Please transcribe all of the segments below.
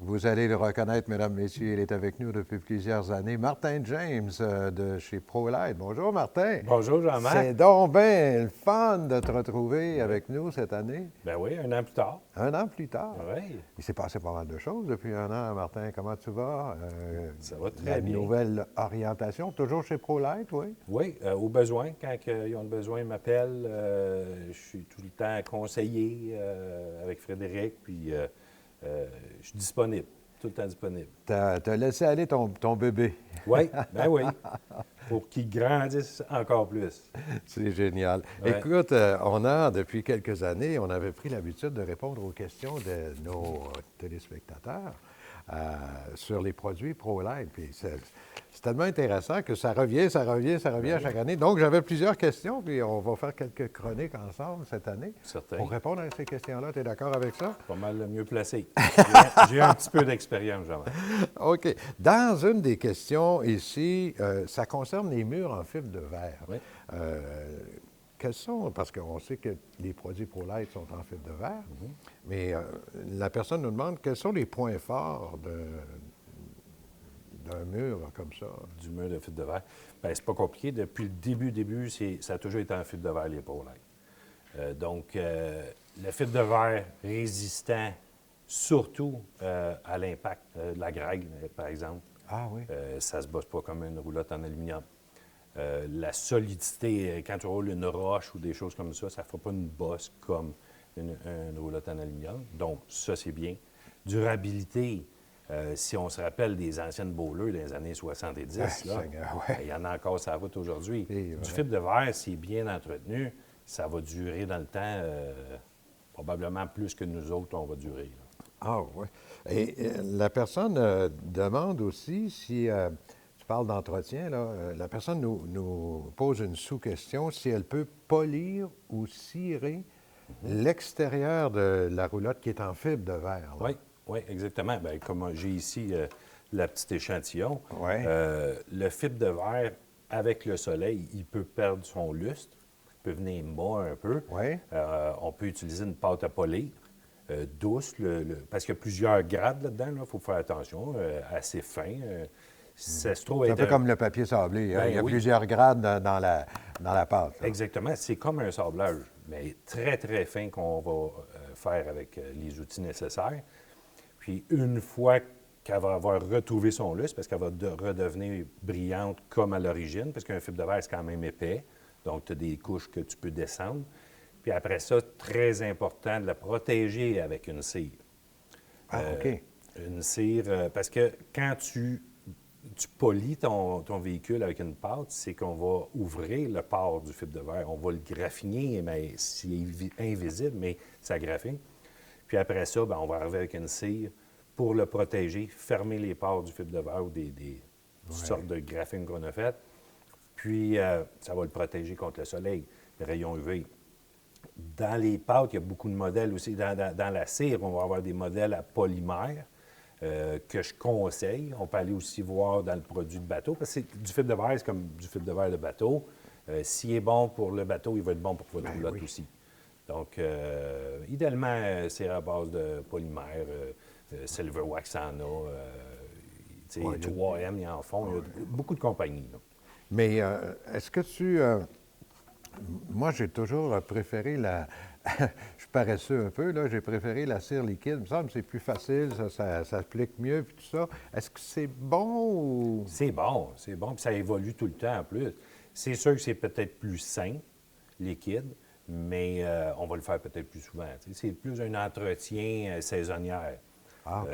Vous allez le reconnaître, mesdames, messieurs, il est avec nous depuis plusieurs années. Martin James de chez ProLight. Bonjour, Martin. Bonjour, Jean-Marc. C'est donc bien le fun de te retrouver Oui. avec nous cette année. Ben oui, un an plus tard. Un an plus tard. Oui, Il s'est passé pas mal de choses depuis un an, Martin. Comment tu vas? ça va très La bien. nouvelle orientation, toujours chez ProLight, oui? Oui, au besoin, quand ils ont besoin, ils m'appellent. Je suis tout le temps conseiller avec Frédéric, puis je suis disponible, tout le temps disponible. T'as laissé aller ton bébé. Oui, ben oui, pour qu'il grandisse encore plus. C'est génial. Ouais. Écoute, on a, depuis quelques années, on avait pris l'habitude de répondre aux questions de nos téléspectateurs sur les produits ProLight. Puis c'est tellement intéressant que ça revient à chaque année. Donc, j'avais plusieurs questions, puis on va faire quelques chroniques ensemble cette année Certain. pour répondre à ces questions-là. Tu es d'accord avec ça? Pas mal le mieux placé. J'ai un petit peu d'expérience, Jean-Marc. OK. Dans une des questions ici, ça concerne les murs en fibre de verre. Oui. Quels sont, parce qu'on sait que les produits ProLight sont en fibre de verre, mais la personne nous demande quels sont les points forts d'un mur comme ça. Du mur de fibre de verre. Bien, c'est pas compliqué. Depuis le début, ça a toujours été en fibre de verre, les ProLight. Donc, le fibre de verre résistant surtout à l'impact de la grêle, par exemple. Ah oui? Ça ne se bosse pas comme une roulotte en aluminium. La solidité, quand tu roules une roche ou des choses comme ça ne fera pas une bosse comme une roulotte en aluminium. Donc, ça, c'est bien. Durabilité, si on se rappelle des anciennes Bowler des années 70, là, Seigneur, ouais. il y en a encore sur la route aujourd'hui. C'est vrai. Du fibre de verre, c'est bien entretenu, ça va durer dans le temps, probablement plus que nous autres, on va durer. Là. Ah oui. Et la personne demande aussi si, tu parles d'entretien, là, la personne nous pose une sous-question, si elle peut polir ou cirer l'extérieur de la roulotte qui est en fibre de verre. Là. Oui, oui, exactement. Bien, comme j'ai ici la petite échantillon, Ouais. le fibre de verre, avec le soleil, il peut perdre son lustre, il peut venir mat un peu. Oui. On peut utiliser une pâte à polir douce, parce qu'il y a plusieurs grades là-dedans, il faut faire attention, assez fin. Ça se trouve C'est un être peu comme le papier sablé. Hein? Ben Il y a oui. plusieurs grades dans la pâte. Là. Exactement, c'est comme un sablage, mais très, très fin qu'on va faire avec les outils nécessaires. Puis une fois qu'elle va avoir retrouvé son lustre, parce qu'elle va redevenir brillante comme à l'origine, parce qu'un fibre de verre, c'est quand même épais, donc tu as des couches que tu peux descendre. Puis après ça, très important de la protéger avec une cire. Ah, OK. Une cire, parce que quand tu polis ton véhicule avec une pâte, c'est qu'on va ouvrir le port du fibre de verre. On va le graffiner, mais c'est invisible, mais ça graffine. Puis après ça, bien, on va arriver avec une cire pour le protéger, fermer les ports du fibre de verre ou des sortes de graphines qu'on a faites. Puis ça va le protéger contre le soleil, les rayons UV. Dans les pâtes, il y a beaucoup de modèles aussi. Dans la cire, on va avoir des modèles à polymère que je conseille. On peut aller aussi voir dans le produit de bateau, parce que du fibre de verre, c'est comme du fibre de verre de bateau. S'il est bon pour le bateau, il va être bon pour votre roulotte aussi. Donc, idéalement, c'est à base de polymère. Silver Wax en a. 3M, ils en font. Il y a beaucoup de compagnies. Là. Mais est-ce que tu... moi, j'ai toujours préféré la... je suis paresseux un peu, là. J'ai préféré la cire liquide. Il me semble que c'est plus facile, ça s'applique mieux, puis tout ça. Est-ce que c'est bon ou... C'est bon, puis ça évolue tout le temps en plus. C'est sûr que c'est peut-être plus sain, liquide, mais on va le faire peut-être plus souvent. C'est plus un entretien saisonnière. Ah, OK.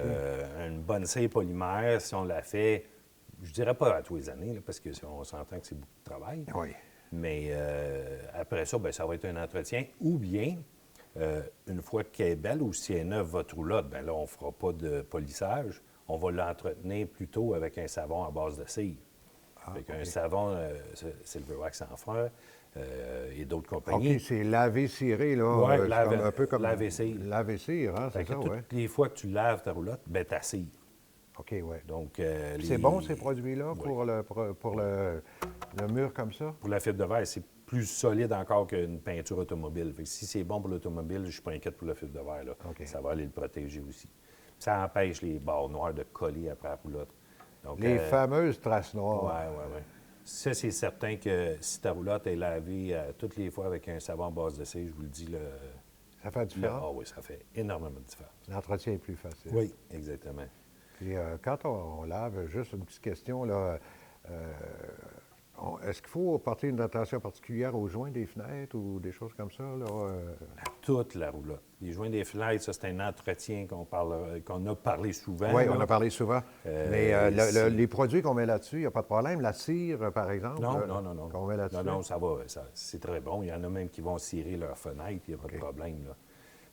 Une bonne cire polymère, si on la fait, je dirais pas à tous les années, là, parce qu'on s'entend que c'est beaucoup de travail. Oui. Mais après ça, bien, ça va être un entretien. Ou bien, une fois qu'elle est belle ou si elle est neuve, votre roulotte, bien là, on ne fera pas de polissage. On va l'entretenir plutôt avec un savon à base de cire. Avec un savon Silver Wax en fer et d'autres compagnies. OK, c'est laver-ciré, là. Oui, un peu comme laver-cire. Laver-cire, hein, c'est Fait que ça, oui. toutes les fois que tu laves ta roulotte, bien, tu cire. OK, oui. Donc, C'est bon, ces produits-là, Oui. pour le mur comme ça? Pour la fibre de verre, c'est plus solide encore qu'une peinture automobile. Fait que si c'est bon pour l'automobile, je ne suis pas inquiète pour la fibre de verre. Là. OK. Ça va aller le protéger aussi. Ça empêche les barres noires de coller après la roulotte. Donc, Les fameuses traces oui, noires. oui, oui. Ça, c'est certain que si ta roulotte est lavée toutes les fois avec un savon à base de cire, je vous le dis, Ça fait la différence. ah oui, ça fait énormément de différence. L'entretien est plus facile. Oui, exactement. Puis quand on lave, juste une petite question, là, est-ce qu'il faut porter une attention particulière aux joints des fenêtres ou des choses comme ça? Là, Toute la roulotte. Les joints des fenêtres, ça, c'est un entretien qu'on a parlé souvent. Oui, là. on a parlé souvent. Mais les produits qu'on met là-dessus, il n'y a pas de problème. La cire, par exemple, Non, non, non, non. qu'on met là-dessus. Non, non, ça va. C'est très bon. Il y en a même qui vont cirer leurs fenêtres, il n'y a pas de problème. Là.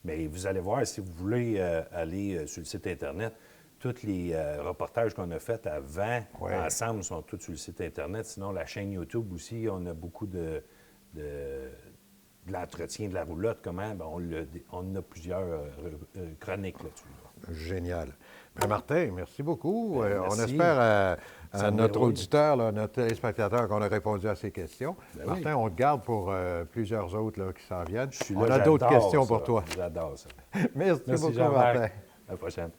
Mais vous allez voir, si vous voulez aller sur le site Internet, tous les reportages qu'on a faits avant, ensemble, sont tous sur le site Internet. Sinon, la chaîne YouTube aussi, on a beaucoup de l'entretien de la roulotte. Comment? Bien, on a plusieurs chroniques là-dessus. Là. Génial. Bien, Martin, merci beaucoup. Merci. On espère à notre déroule. auditeur, là, notre téléspectateur, qu'on a répondu à ses questions. Ben Martin, oui. on te garde pour plusieurs autres là, qui s'en viennent. Je suis On là, a d'autres j'adore questions ça. pour toi. J'adore ça. Merci beaucoup, Jean-Marc. Martin. À la prochaine.